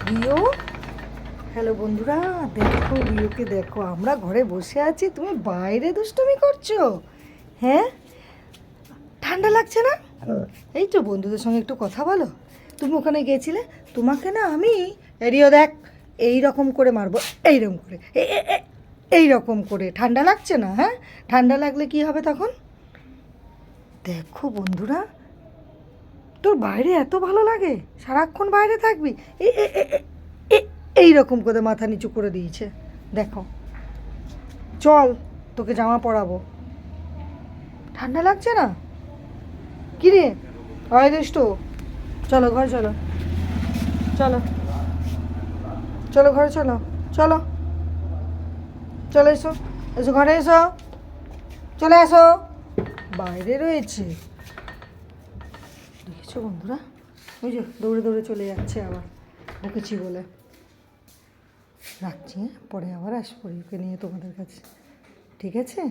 Rio, hello বন্ধুরা, দেখো রিওকে দেখো, আমরা ঘরে বসে আছি, তুমি বাইরে দুষ্টুমি করছো। হ্যাঁ, ঠান্ডা লাগছে না? এই তো বন্ধুদের সঙ্গে একটু কথা বলো। তুমি ওখানে গিয়েছিলে, তোমাকে না আমি রিও দেখ এই রকম করে মারবো, এইরকম করে, এই রকম করে। ঠান্ডা লাগছে না? হ্যাঁ, ঠান্ডা লাগলে কি হবে তখন? দেখো বন্ধুরা, তোর বাইরে এত ভালো লাগে, সারাক্ষণ বাইরে থাকবি। এই রকম করে মাথা নিচু করে দিয়েছে। দেখো, চল তোকে জামা পরাবো। ঠান্ডা লাগছে না? কি রে, হয় দুষ্টু, চলো ঘরে চলো, চলো চলো ঘরে চলো, চলো চলে এসো, এসো ঘরে এসো, চলে আসো। বাইরে রয়েছে, দেখেছো বন্ধুরা, ওই যে দৌড়ে দৌড়ে চলে যাচ্ছে, আবার বকেছি বলে। রাখছি, হ্যাঁ, পরে আবার আসবো ওকে নিয়ে তোমাদের কাছে, ঠিক আছে?